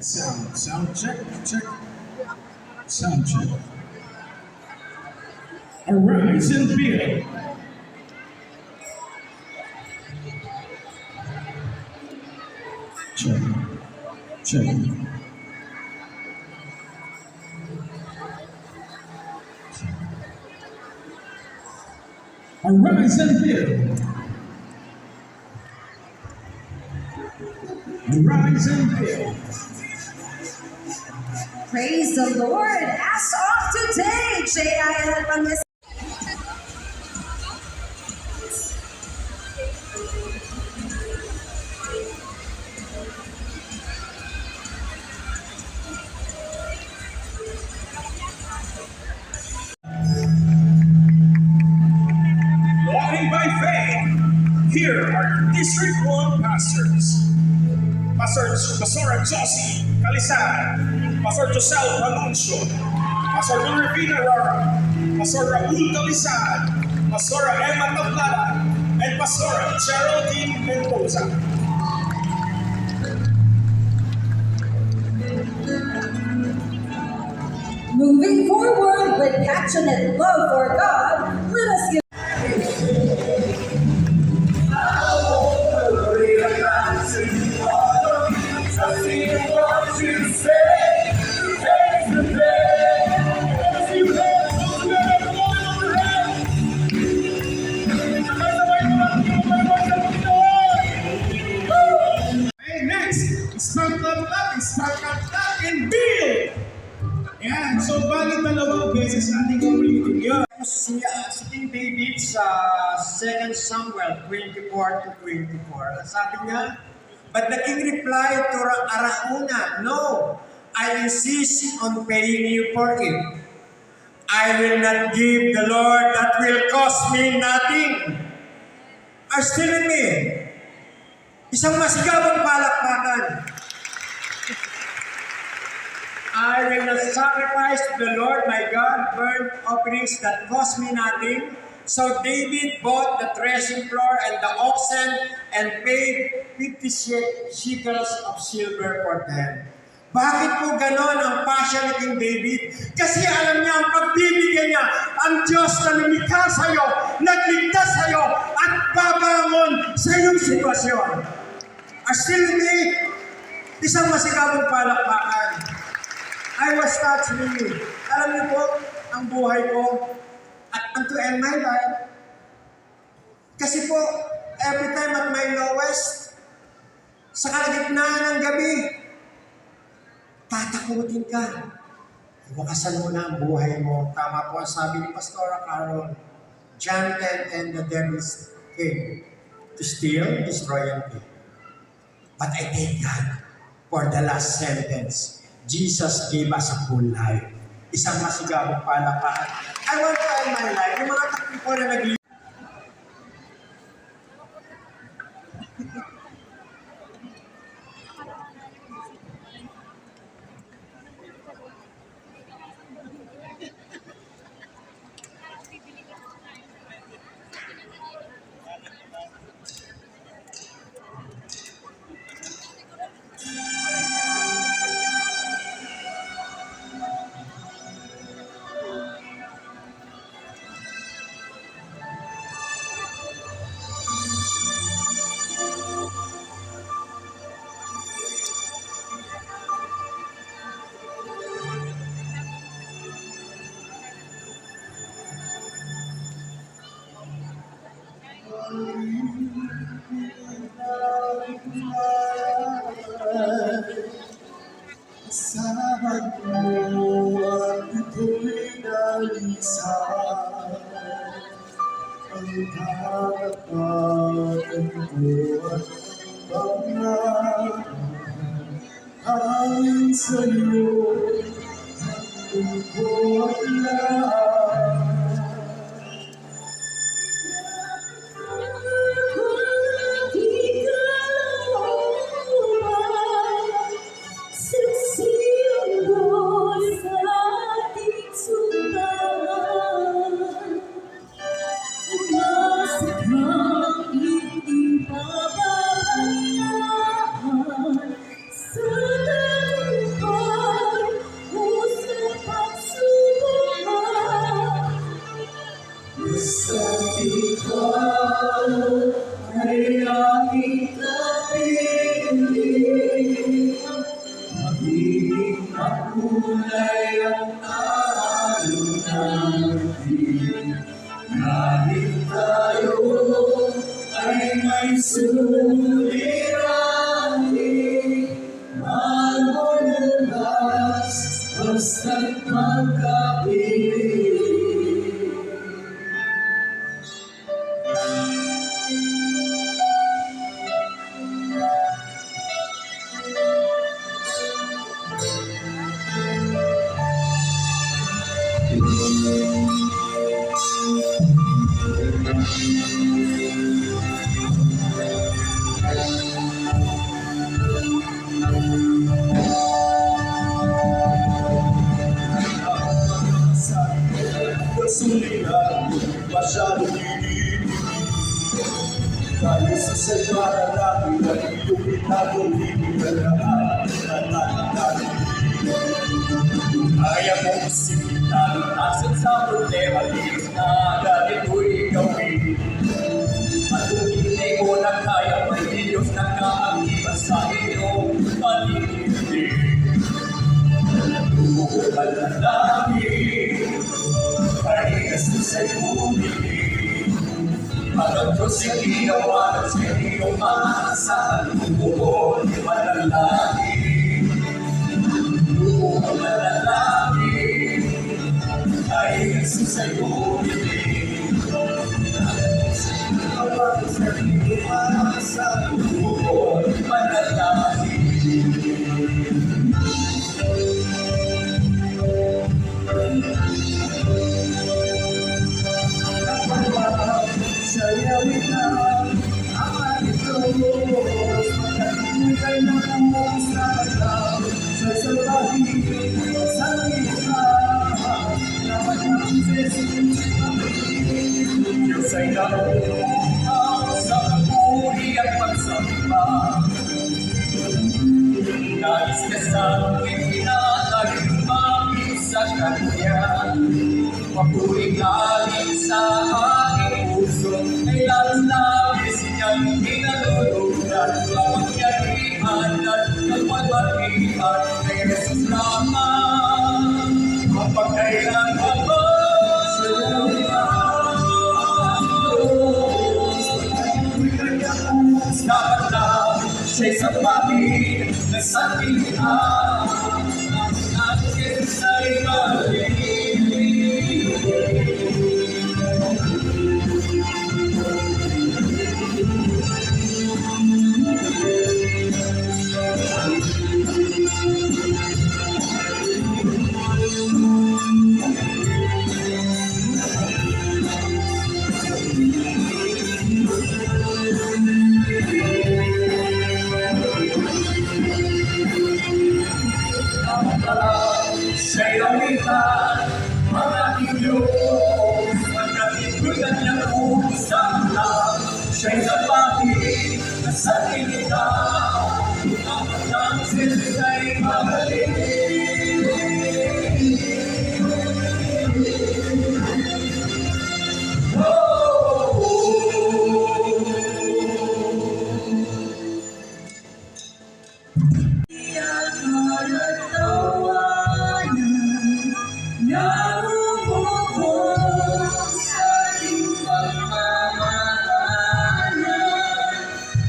Sound check, check, sound check. Arise and build. Check, check. Arise and build. Arise and build. Praise the Lord. As of today, JIL Pangasinan. Walking by faith, here are your District 1 pastors. Pastor Josie Calisan, Pastor Josel Anuncio, Pastor Rivina Rara, Pastor Raul Calisan, Pastor Emma Tablada, and Pastor Geraldine Mendoza. Moving forward with passionate love for God, let us give Okay, next, start and build! Yan, so bali dalawang beses ating ulitin yun. Si King David sa 2 Samuel 24 to 24. Sabi niya, but the king replied to Arauna, no, I insist on paying you for it. I will not give the Lord that will cost me nothing. Are still in me. Isang masigabang palakpakan. I will not sacrifice to the Lord my God burnt offerings that cost me nothing. So David bought the threshing floor and the oxen and paid 50 shekels of silver for them. Bakit po ganon ang passion ni King David? Kasi alam niya ang pagbibigay niya, ang Diyos na lumikha sa iyo, nagligtas sa iyo, at babangon sa iyong sitwasyon. Are still with me? Isang masigabong palakpakan. I was touched really. Alam niyo po, ang buhay ko, at to end my life, kasi po, every time at my lowest, sa kalagitnaan ng gabi, tatakutin ka. Iwakasan mo na ang buhay mo. Tama po ang sabi ni Pastora Carol, John 10:10, the devil came to steal, destroy, and kill. But I thank God for the last sentence. Jesus gave us a full life. Isang masigabong palakpakan. I want to end my life. Yung mga takbo ko na nag Kasama mo at ito'y nalisan. Ang karapatan ko at pangalan. Hangin sa'yo, ang ko at lahat. Sa kulay ang araw natin. Kahit tayo ay may suliranin, malulas basta't magkapiling. Suliranin, masyadong inibig. Dahil sa sagmara namin at iyong itagong ibigalahan at natin. Kaya mong isipitan asan sa problema linis na ganito'y gawin. At kung hindi mo na kaya, may Diyos na kaakibat sa iyong paligid. Tukuhan na namin ay Jesus ay bumili. At ang Diyos ay ginawa at sa iyong maasahan, tukuhan ay manalangin. Tukuhan manalangin ay Jesus ay bumili. At ang Diyos ay ginawa at sa iyong maasahan, tukuhan ay manalangin. Sayawin na ang ating Diyos, magkakitay na ang sa kanya, sa sabahin, sa kita, dapat ang Jesus Diyos ay naroon sa pagpuri at pagsamba. Nais ka sa aking pinatay, lumapit sa kanya. Mapuring galing sa aking puso, ay labis-labis niyang kinalulugan. Kapangyarihan at kapalatihan kay Jesus lamang. Kapag kailangan mo sa dapat lang siya'y sapatin na sa pilihan. At Jesus ay maligid. Siya'y lamitan, mga Diyos, magkakitugan niyang uusap lang. Siya'y sapatin na sa kinitan, ang matang Jesus ay magaling.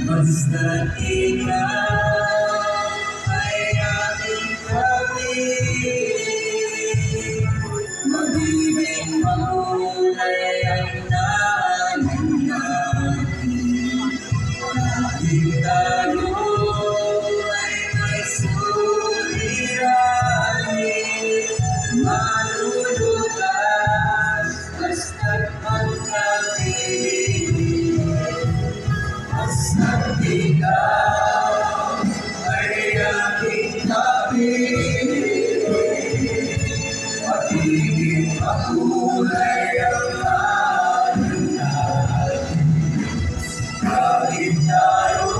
Basta't ikaw ay aking kapatid, magiging makulay ang daanan natin. Kahit tayo ay may suliranin, malulutas basta't magkapiling. Basta't ikaw ay aking kapiling, magiging makulay ang daanan natin. Kahit tayo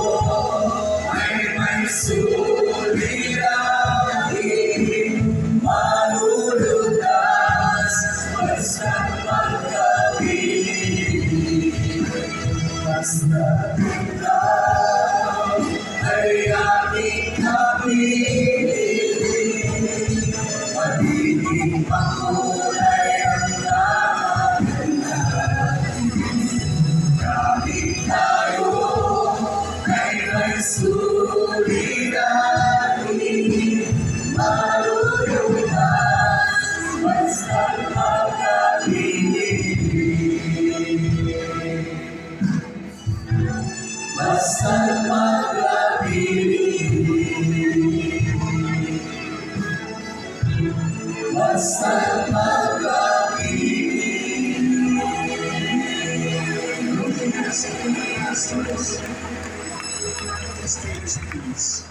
ay may suliranin, malulutas basta't magkapiling. Basta't ikaw ay aking kapiling, Stage, please.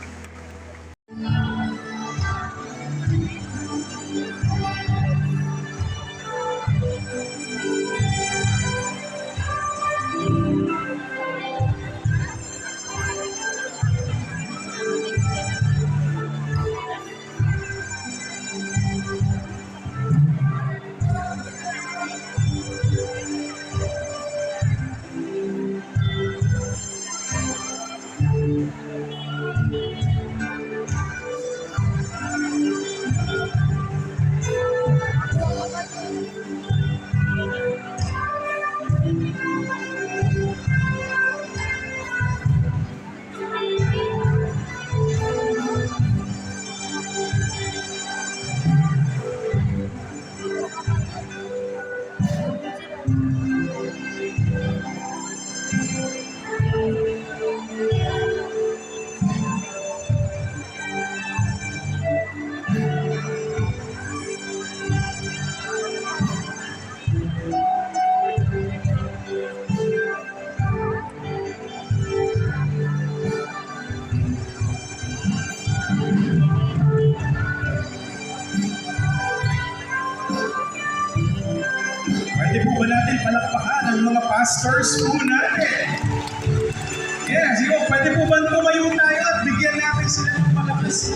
Pwede po ba natin palakpakan ang mga pastors po natin? Yeah, sige, pwede po ba tumayo tayo at bigyan natin sila ng malakas?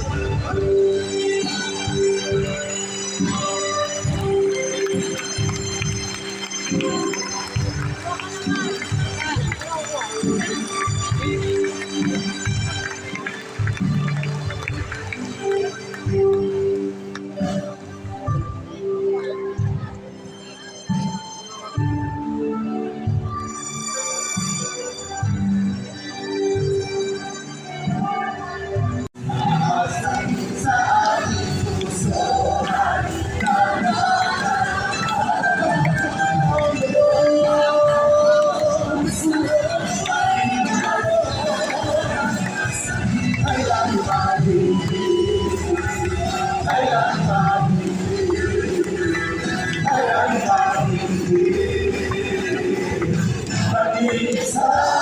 Sa